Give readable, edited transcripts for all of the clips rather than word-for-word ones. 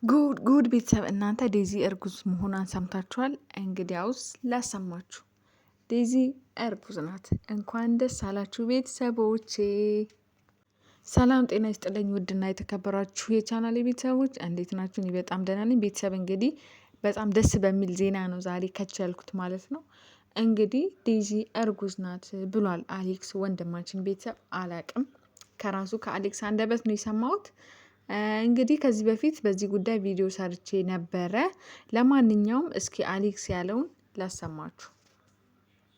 ጉድ ቤተሰብ እናንተ ዴዚ እርጉዝ መሆኗን ሰምታችኋል? እንግዲያውስ ላሰማችሁ። ዴዚ እርጉዝ ናት። እንኳን ደስ አላችሁ ቤተሰቦቼ። ሰላም ጤና ይስጥልኝ። ውድና የተከበራችሁ የቻናል ቤተሰቦች እንዴት ናችሁ? እኔ በጣም ደህና ነኝ። ቤተሰብ እንግዲህ በጣም ደስ በሚል ዜና ነው ዛሬ ከች ያልኩት ማለት ነው። እንግዲህ ዴዚ እርጉዝ ናት ብሏል አሌክስ ወንድማችን። ቤተሰብ አላቅም፣ ከራሱ ከአሌክስ አንደበት ነው የሰማሁት። እንግዲህ ከዚህ በፊት በዚህ ጉዳይ ቪዲዮ ሰርቼ ነበረ። ለማንኛውም እስኪ አሌክስ ያለውን ላሰማችሁ።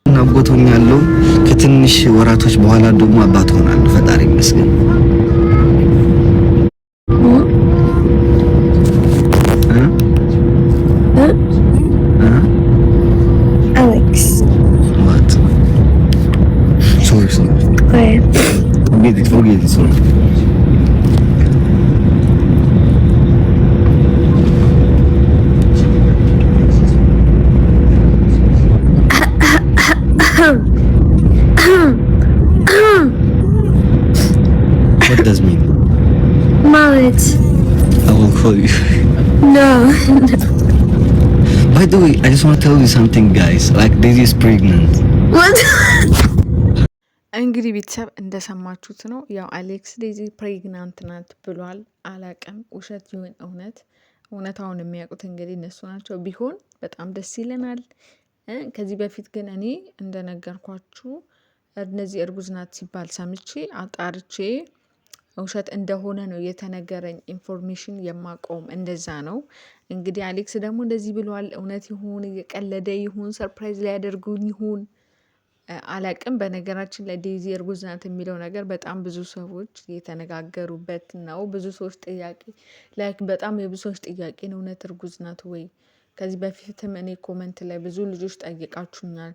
አጎት ሆኛለሁ። ከትንሽ ወራቶች በኋላ ደግሞ አባት ሆናለሁ። ፈጣሪ ይመስገን። Alex. What? Sorry. Forget it, sorry. What does mean? Mallet. I will call you. No. By the way, I just want to tell you something, guys. Like, Daisy is pregnant. What? እንግዲህ ቤተሰብ እንደሰማችሁት ነው። ያው አሌክስ ዴዚ ፕሬግናንት ናት ብሏል። አላቅም ውሸት ይሁን እውነታውን የሚያውቁት እንግዲህ እነሱ ናቸው። ቢሆን በጣም ደስ ይለናል። ከዚህ በፊት ግን እኔ እንደነገርኳችሁ እነዚህ እርጉዝ ናት ሲባል ሰምቼ አጣርቼ ውሸት እንደሆነ ነው የተነገረኝ። ኢንፎርሜሽን የማቆም እንደዛ ነው። እንግዲህ አሌክስ ደግሞ እንደዚህ ብሏል። እውነት ይሁን እየቀለደ ይሁን ሰርፕራይዝ ሊያደርጉን ይሁን አላቅም። በነገራችን ላይ ዴዚ እርጉዝ ናት የሚለው ነገር በጣም ብዙ ሰዎች የተነጋገሩበት ነው። ብዙ ሰዎች ጥያቄ በጣም የብዙ ሰዎች ጥያቄ ነው። እውነት እርጉዝ ናት ወይ? ከዚህ በፊትም እኔ ኮመንት ላይ ብዙ ልጆች ጠይቃችሁኛል።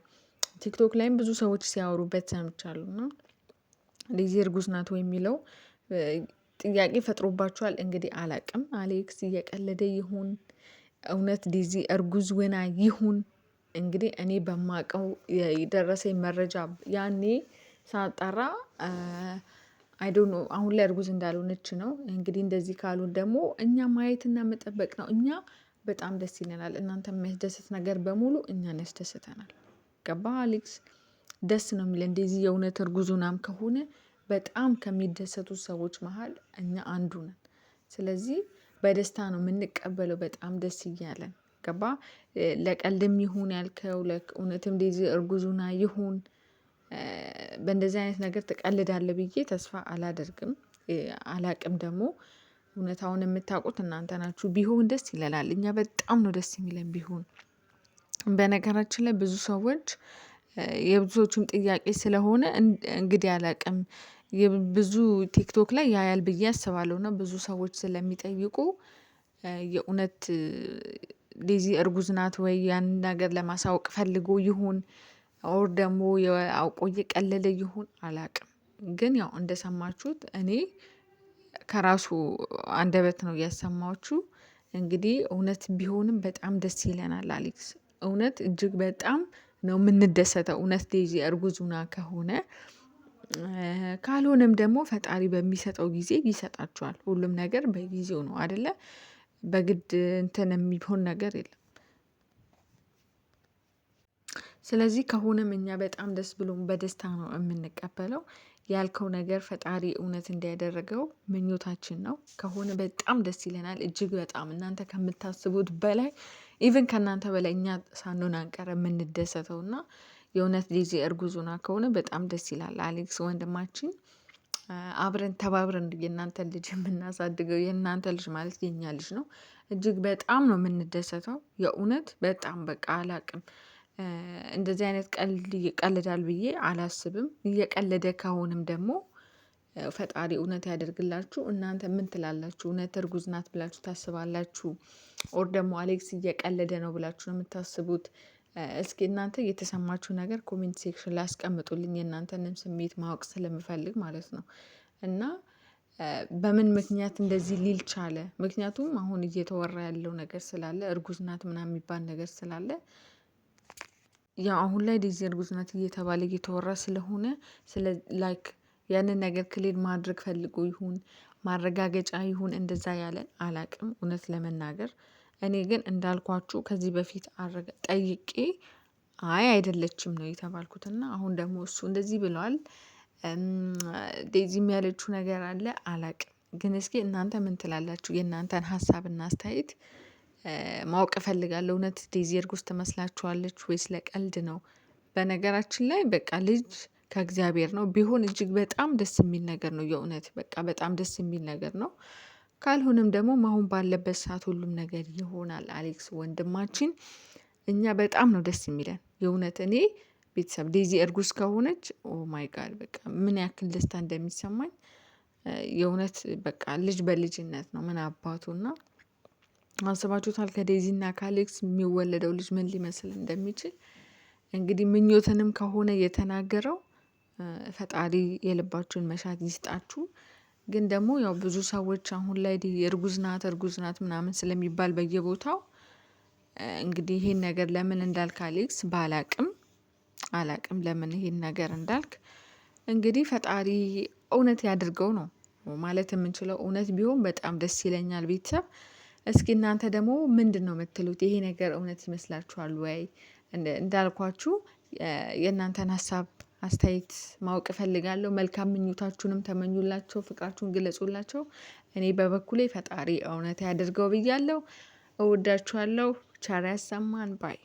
ቲክቶክ ላይም ብዙ ሰዎች ሲያወሩበት ሰምቻለሁ። እና ዴዚ እርጉዝ ናት ወይ የሚለው ጥያቄ ፈጥሮባችኋል። እንግዲህ አላቅም አሌክስ እየቀለደ ይሁን እውነት ዴዚ እርጉዝ ወና ይሁን እንግዲህ እኔ በማቀው የደረሰኝ መረጃ ያኔ ሳጣራ አይዶኖ አሁን ላይ እርጉዝ እንዳልሆነች ነው። እንግዲህ እንደዚህ ካሉን ደግሞ እኛ ማየትና መጠበቅ ነው። እኛ በጣም ደስ ይለናል። እናንተ የሚያስደስት ነገር በሙሉ እኛን ያስደስተናል። ገባ አሌክስ? ደስ ነው የሚለን እንደዚህ የእውነት እርጉዙናም ከሆነ በጣም ከሚደሰቱ ሰዎች መሀል እኛ አንዱ ነን። ስለዚህ በደስታ ነው የምንቀበለው። በጣም ደስ እያለን ገባ። ለቀልድም ይሁን ያልከው እውነትም ዴዚ እርጉዙና ይሁን በእንደዚህ አይነት ነገር ትቀልዳለህ ብዬ ተስፋ አላደርግም። አላቅም ደግሞ እውነታውን የምታውቁት እናንተ ናችሁ። ቢሆን ደስ ይለናል። እኛ በጣም ነው ደስ የሚለን ቢሆን። በነገራችን ላይ ብዙ ሰዎች የብዙዎቹም ጥያቄ ስለሆነ እንግዲህ አላቅም ብዙ ቲክቶክ ላይ ያያል ብዬ አስባለሁ። እና ብዙ ሰዎች ስለሚጠይቁ የእውነት ዴዚ እርጉዝ ናት ወይ ያን ነገር ለማሳወቅ ፈልጎ ይሁን ኦር ደግሞ አውቆ እየቀለለ ይሁን አላቅም። ግን ያው እንደሰማችሁት እኔ ከራሱ አንደበት ነው ያሰማችሁ። እንግዲህ እውነት ቢሆንም በጣም ደስ ይለናል አሌክስ። እውነት እጅግ በጣም ነው የምንደሰተው። እውነት ዴዚ እርጉዙና ከሆነ ካልሆነም ደግሞ ፈጣሪ በሚሰጠው ጊዜ ይሰጣችኋል። ሁሉም ነገር በጊዜው ነው አደለ? በግድ እንትን የሚሆን ነገር የለም። ስለዚህ ከሆነም እኛ በጣም ደስ ብሎን በደስታ ነው የምንቀበለው። ያልከው ነገር ፈጣሪ እውነት እንዲያደረገው ምኞታችን ነው። ከሆነ በጣም ደስ ይለናል። እጅግ በጣም እናንተ ከምታስቡት በላይ ኢቭን ከእናንተ በላይ እኛ ሳንሆን አንቀር የምንደሰተው እና የእውነት ዴዚ እርጉዙና ከሆነ በጣም ደስ ይላል። አሌክስ ወንድማችን አብረን ተባብረን የእናንተ ልጅ የምናሳድገው የእናንተ ልጅ ማለት የኛ ልጅ ነው። እጅግ በጣም ነው የምንደሰተው። የእውነት በጣም በቃ አላቅም። እንደዚህ አይነት ቀልድ ይቀልዳል ብዬ አላስብም። እየቀለደ ከሆንም ደግሞ ፈጣሪ እውነት ያደርግላችሁ። እናንተ ምን ትላላችሁ? እውነት እርጉዝ ናት ብላችሁ ታስባላችሁ? ኦር ደግሞ አሌክስ እየቀለደ ነው ብላችሁ ነው የምታስቡት? እስኪ እናንተ የተሰማችሁ ነገር ኮሜንት ሴክሽን ላይ አስቀምጡልኝ። የእናንተንም ስሜት ማወቅ ስለምፈልግ ማለት ነው። እና በምን ምክንያት እንደዚህ ሊል ቻለ? ምክንያቱም አሁን እየተወራ ያለው ነገር ስላለ እርጉዝ ናት ምናምን የሚባል ነገር ስላለ ያው አሁን ላይ ዴዚ እርጉዝ ናት እየተባለ እየተወራ ስለሆነ ላይክ ያንን ነገር ክሊር ማድረግ ፈልጎ ይሁን ማረጋገጫ ይሁን እንደዛ ያለን አላቅም እውነት ለመናገር። እኔ ግን እንዳልኳችሁ ከዚህ በፊት ጠይቄ አይ አይደለችም ነው የተባልኩት እና አሁን ደግሞ እሱ እንደዚህ ብሏል። ዴዚም ያለችው ነገር አለ አላቅም። ግን እስኪ እናንተ ምን ትላላችሁ? የእናንተን ሀሳብና አስተያየት ማወቅ እፈልጋለሁ። እውነት ዴዚ እርጉዝ ትመስላችኋለች ወይስ ለቀልድ ነው? በነገራችን ላይ በቃ ልጅ ከእግዚአብሔር ነው ቢሆን እጅግ በጣም ደስ የሚል ነገር ነው። የእውነት በቃ በጣም ደስ የሚል ነገር ነው። ካልሆነም ደግሞ አሁን ባለበት ሰዓት ሁሉም ነገር ይሆናል። አሌክስ ወንድማችን እኛ በጣም ነው ደስ የሚለን የእውነት። እኔ ቤተሰብ ዴዚ እርጉዝ ከሆነች ኦ ማይ ጋድ በቃ ምን ያክል ደስታ እንደሚሰማኝ የእውነት በቃ ልጅ በልጅነት ነው ምን አባቱና አስባችሁታል? ከዴዚና ከአሌክስ የሚወለደው ልጅ ምን ሊመስል እንደሚችል እንግዲህ ምኞትንም ከሆነ የተናገረው ፈጣሪ የልባችሁን መሻት ይስጣችሁ። ግን ደግሞ ያው ብዙ ሰዎች አሁን ላይ እርጉዝ ናት ምናምን ስለሚባል በየቦታው እንግዲህ ይሄን ነገር ለምን እንዳልክ አሌክስ አላቅም ለምን ይሄን ነገር እንዳልክ። እንግዲህ ፈጣሪ እውነት ያድርገው ነው ማለት የምንችለው። እውነት ቢሆን በጣም ደስ ይለኛል። ቤተሰብ እስኪ እናንተ ደግሞ ምንድን ነው የምትሉት? ይሄ ነገር እውነት ይመስላችኋል ወይ? እንዳልኳችሁ የእናንተን ሀሳብ አስተያየት ማወቅ እፈልጋለሁ። መልካም ምኞታችሁንም ተመኙላቸው፣ ፍቅራችሁን ግለጹላቸው። እኔ በበኩሌ ፈጣሪ እውነት ያድርገው ብያለሁ። እወዳችኋለሁ። ቸር ያሰማን ባይ